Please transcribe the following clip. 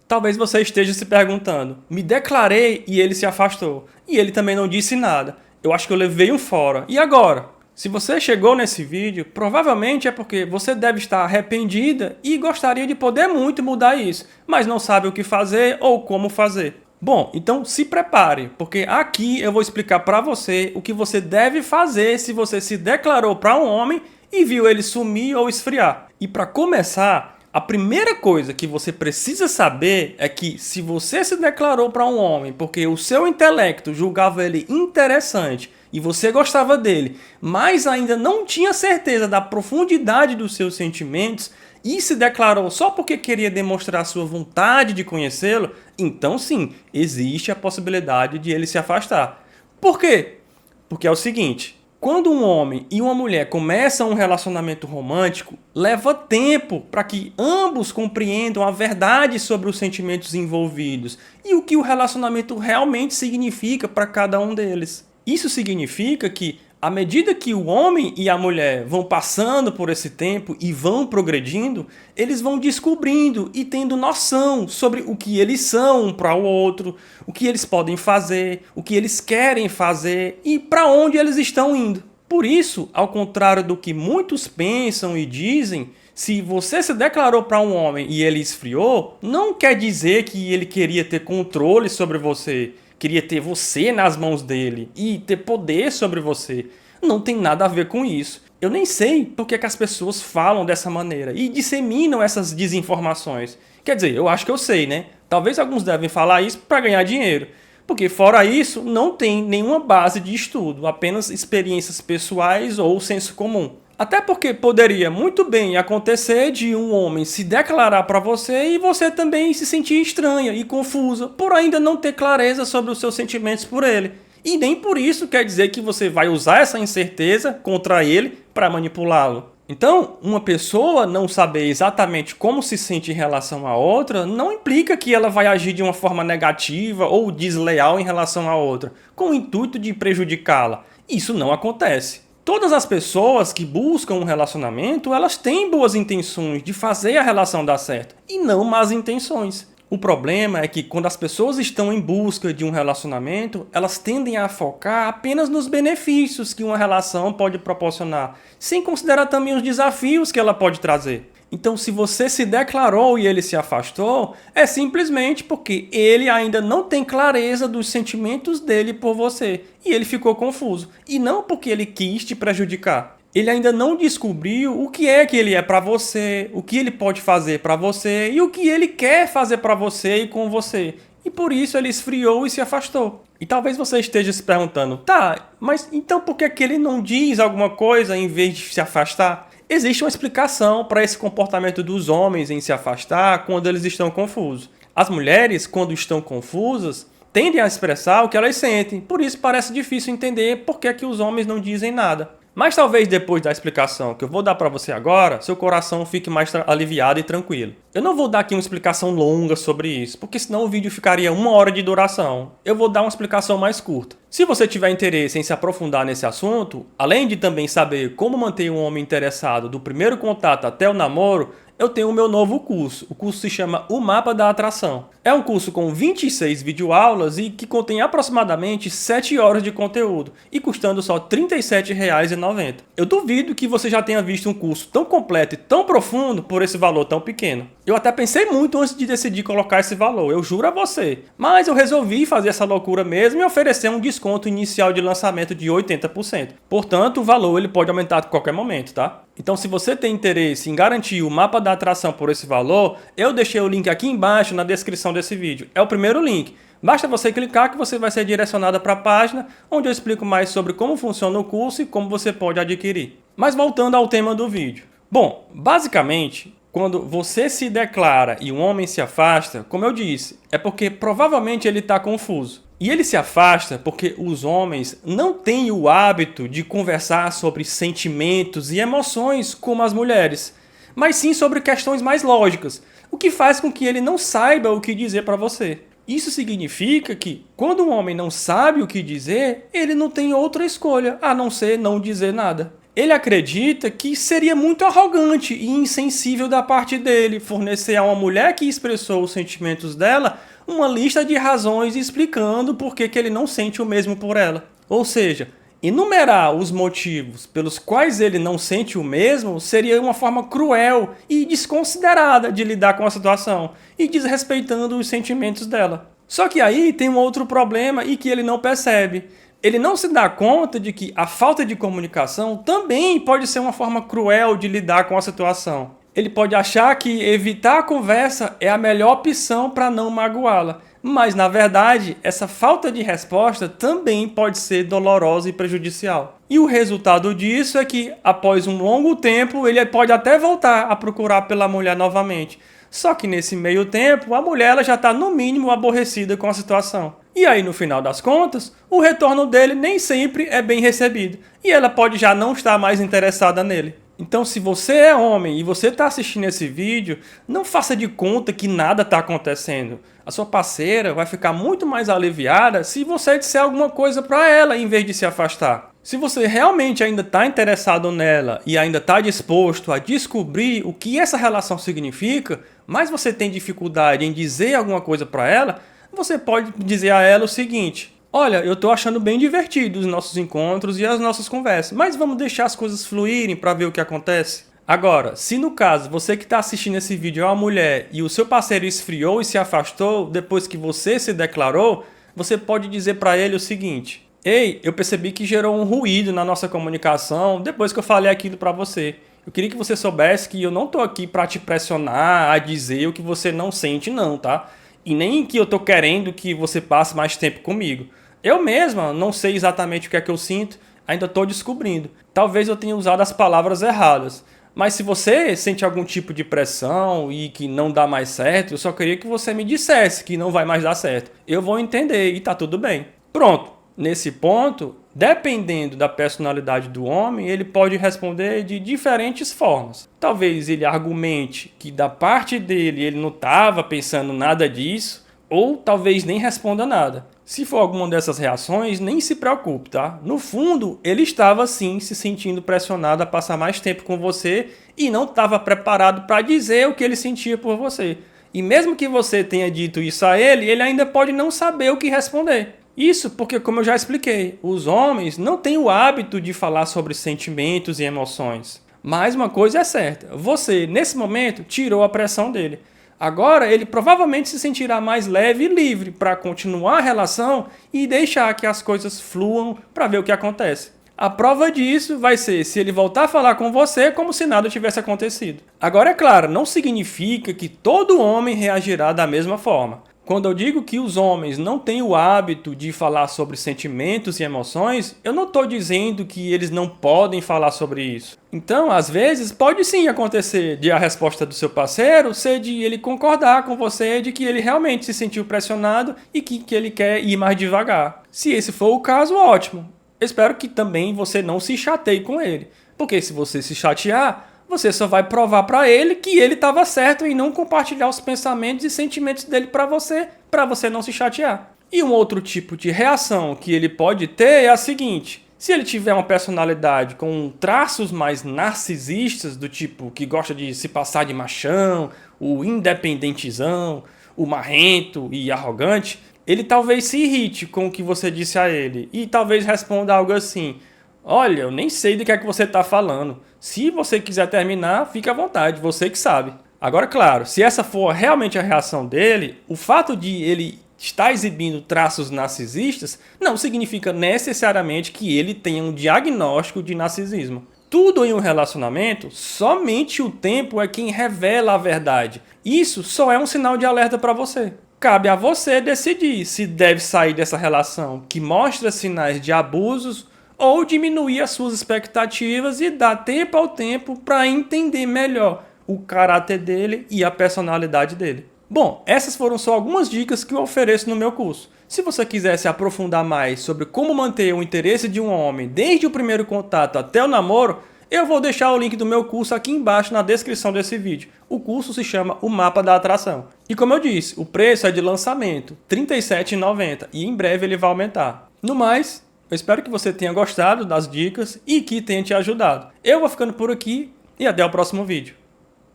Talvez você esteja se perguntando, me declarei e ele se afastou, e ele também não disse nada. Eu acho que eu levei um fora. E agora? Se você chegou nesse vídeo, provavelmente é porque você deve estar arrependida e gostaria de poder muito mudar isso, mas não sabe o que fazer ou como fazer. Bom, então se prepare, porque aqui eu vou explicar para você o que você deve fazer se você se declarou para um homem e viu ele sumir ou esfriar. E para começar, a primeira coisa que você precisa saber é que se você se declarou para um homem porque o seu intelecto julgava ele interessante e você gostava dele, mas ainda não tinha certeza da profundidade dos seus sentimentos e se declarou só porque queria demonstrar sua vontade de conhecê-lo, então sim, existe a possibilidade de ele se afastar. Por quê? Porque é o seguinte, quando um homem e uma mulher começam um relacionamento romântico, leva tempo para que ambos compreendam a verdade sobre os sentimentos envolvidos e o que o relacionamento realmente significa para cada um deles. Isso significa que, à medida que o homem e a mulher vão passando por esse tempo e vão progredindo, eles vão descobrindo e tendo noção sobre o que eles são um para o outro, o que eles podem fazer, o que eles querem fazer e para onde eles estão indo. Por isso, ao contrário do que muitos pensam e dizem, se você se declarou para um homem e ele esfriou, não quer dizer que ele queria ter controle sobre você, queria ter você nas mãos dele e ter poder sobre você. Não tem nada a ver com isso. Eu nem sei por que as pessoas falam dessa maneira e disseminam essas desinformações. Quer dizer, eu acho que eu sei, né? Talvez alguns devem falar isso para ganhar dinheiro. Porque fora isso, não tem nenhuma base de estudo, apenas experiências pessoais ou senso comum. Até porque poderia muito bem acontecer de um homem se declarar para você e você também se sentir estranha e confusa por ainda não ter clareza sobre os seus sentimentos por ele. E nem por isso quer dizer que você vai usar essa incerteza contra ele para manipulá-lo. Então, uma pessoa não saber exatamente como se sente em relação a outra não implica que ela vai agir de uma forma negativa ou desleal em relação a outra, com o intuito de prejudicá-la. Isso não acontece. Todas as pessoas que buscam um relacionamento, elas têm boas intenções de fazer a relação dar certo, e não más intenções. O problema é que quando as pessoas estão em busca de um relacionamento, elas tendem a focar apenas nos benefícios que uma relação pode proporcionar, sem considerar também os desafios que ela pode trazer. Então, se você se declarou e ele se afastou, é simplesmente porque ele ainda não tem clareza dos sentimentos dele por você e ele ficou confuso, e não porque ele quis te prejudicar. Ele ainda não descobriu o que é que ele é para você, o que ele pode fazer para você e o que ele quer fazer para você e com você. E por isso ele esfriou e se afastou. E talvez você esteja se perguntando, tá, mas então por que ele não diz alguma coisa em vez de se afastar? Existe uma explicação para esse comportamento dos homens em se afastar quando eles estão confusos. As mulheres, quando estão confusas, tendem a expressar o que elas sentem, por isso parece difícil entender por que os homens não dizem nada. Mas talvez depois da explicação que eu vou dar para você agora, seu coração fique mais aliviado e tranquilo. Eu não vou dar aqui uma explicação longa sobre isso, porque senão o vídeo ficaria 1 hora de duração. Eu vou dar uma explicação mais curta. Se você tiver interesse em se aprofundar nesse assunto, além de também saber como manter um homem interessado do primeiro contato até o namoro, eu tenho o meu novo curso. O curso se chama O Mapa da Atração. É um curso com 26 videoaulas e que contém aproximadamente 7 horas de conteúdo e custando só R$ 37,90. Eu duvido que você já tenha visto um curso tão completo e tão profundo por esse valor tão pequeno. Eu até pensei muito antes de decidir colocar esse valor, eu juro a você. Mas eu resolvi fazer essa loucura mesmo e oferecer um desconto inicial de lançamento de 80%. Portanto, o valor ele pode aumentar a qualquer momento, tá? Então, se você tem interesse em garantir o mapa da atração por esse valor, eu deixei o link aqui embaixo na descrição desse vídeo. É o primeiro link. Basta você clicar que você vai ser direcionado para a página onde eu explico mais sobre como funciona o curso e como você pode adquirir. Mas voltando ao tema do vídeo. Bom, basicamente, quando você se declara e um homem se afasta, como eu disse, é porque provavelmente ele está confuso. E ele se afasta porque os homens não têm o hábito de conversar sobre sentimentos e emoções como as mulheres, mas sim sobre questões mais lógicas, o que faz com que ele não saiba o que dizer para você. Isso significa que, quando um homem não sabe o que dizer, ele não tem outra escolha a não ser não dizer nada. Ele acredita que seria muito arrogante e insensível da parte dele fornecer a uma mulher que expressou os sentimentos dela uma lista de razões explicando por que ele não sente o mesmo por ela. Ou seja, enumerar os motivos pelos quais ele não sente o mesmo seria uma forma cruel e desconsiderada de lidar com a situação e desrespeitando os sentimentos dela. Só que aí tem um outro problema e que ele não percebe. Ele não se dá conta de que a falta de comunicação também pode ser uma forma cruel de lidar com a situação. Ele pode achar que evitar a conversa é a melhor opção para não magoá-la. Mas, na verdade, essa falta de resposta também pode ser dolorosa e prejudicial. E o resultado disso é que, após um longo tempo, ele pode até voltar a procurar pela mulher novamente. Só que nesse meio tempo, a mulher ela já está no mínimo aborrecida com a situação. E aí, no final das contas, o retorno dele nem sempre é bem recebido. E ela pode já não estar mais interessada nele. Então, se você é homem e você está assistindo esse vídeo, não faça de conta que nada está acontecendo. A sua parceira vai ficar muito mais aliviada se você disser alguma coisa para ela em vez de se afastar. Se você realmente ainda está interessado nela e ainda está disposto a descobrir o que essa relação significa, mas você tem dificuldade em dizer alguma coisa para ela, você pode dizer a ela o seguinte: olha, eu tô achando bem divertido os nossos encontros e as nossas conversas, mas vamos deixar as coisas fluírem para ver o que acontece. Agora, se no caso você que está assistindo esse vídeo é uma mulher e o seu parceiro esfriou e se afastou depois que você se declarou, você pode dizer para ele o seguinte: ei, eu percebi que gerou um ruído na nossa comunicação depois que eu falei aquilo para você. Eu queria que você soubesse que eu não tô aqui para te pressionar a dizer o que você não sente não, tá? E nem que eu tô querendo que você passe mais tempo comigo. Eu mesma não sei exatamente o que é que eu sinto, ainda estou descobrindo. Talvez eu tenha usado as palavras erradas. Mas se você sente algum tipo de pressão e que não dá mais certo, eu só queria que você me dissesse que não vai mais dar certo. Eu vou entender e tá tudo bem. Pronto. Nesse ponto, dependendo da personalidade do homem, ele pode responder de diferentes formas. Talvez ele argumente que da parte dele ele não estava pensando nada disso, ou talvez nem responda nada. Se for alguma dessas reações, nem se preocupe, tá? No fundo, ele estava sim se sentindo pressionado a passar mais tempo com você e não estava preparado para dizer o que ele sentia por você. E mesmo que você tenha dito isso a ele, ele ainda pode não saber o que responder. Isso porque, como eu já expliquei, os homens não têm o hábito de falar sobre sentimentos e emoções. Mas uma coisa é certa, você, nesse momento, tirou a pressão dele. Agora, ele provavelmente se sentirá mais leve e livre para continuar a relação e deixar que as coisas fluam para ver o que acontece. A prova disso vai ser se ele voltar a falar com você como se nada tivesse acontecido. Agora, é claro, não significa que todo homem reagirá da mesma forma. Quando eu digo que os homens não têm o hábito de falar sobre sentimentos e emoções, eu não estou dizendo que eles não podem falar sobre isso. Então, às vezes, pode sim acontecer de a resposta do seu parceiro ser de ele concordar com você de que ele realmente se sentiu pressionado e que ele quer ir mais devagar. Se esse for o caso, ótimo. Espero que também você não se chateie com ele. Porque se você se chatear, você só vai provar para ele que ele estava certo em não compartilhar os pensamentos e sentimentos dele para você não se chatear. E um outro tipo de reação que ele pode ter é a seguinte: se ele tiver uma personalidade com traços mais narcisistas, do tipo que gosta de se passar de machão, o independentezão, o marrento e arrogante, ele talvez se irrite com o que você disse a ele e talvez responda algo assim: olha, eu nem sei do que é que você está falando. Se você quiser terminar, fique à vontade, você que sabe. Agora, claro, se essa for realmente a reação dele, o fato de ele estar exibindo traços narcisistas não significa necessariamente que ele tenha um diagnóstico de narcisismo. Tudo em um relacionamento, somente o tempo é quem revela a verdade. Isso só é um sinal de alerta para você. Cabe a você decidir se deve sair dessa relação que mostra sinais de abusos ou diminuir as suas expectativas e dar tempo ao tempo para entender melhor o caráter dele e a personalidade dele. Bom, essas foram só algumas dicas que eu ofereço no meu curso. Se você quiser se aprofundar mais sobre como manter o interesse de um homem desde o primeiro contato até o namoro, eu vou deixar o link do meu curso aqui embaixo na descrição desse vídeo. O curso se chama O Mapa da Atração. E como eu disse, o preço é de lançamento, R$ 37,90, e em breve ele vai aumentar. No mais, Eu espero que você tenha gostado das dicas e que tenha te ajudado. Eu vou ficando por aqui e até o próximo vídeo.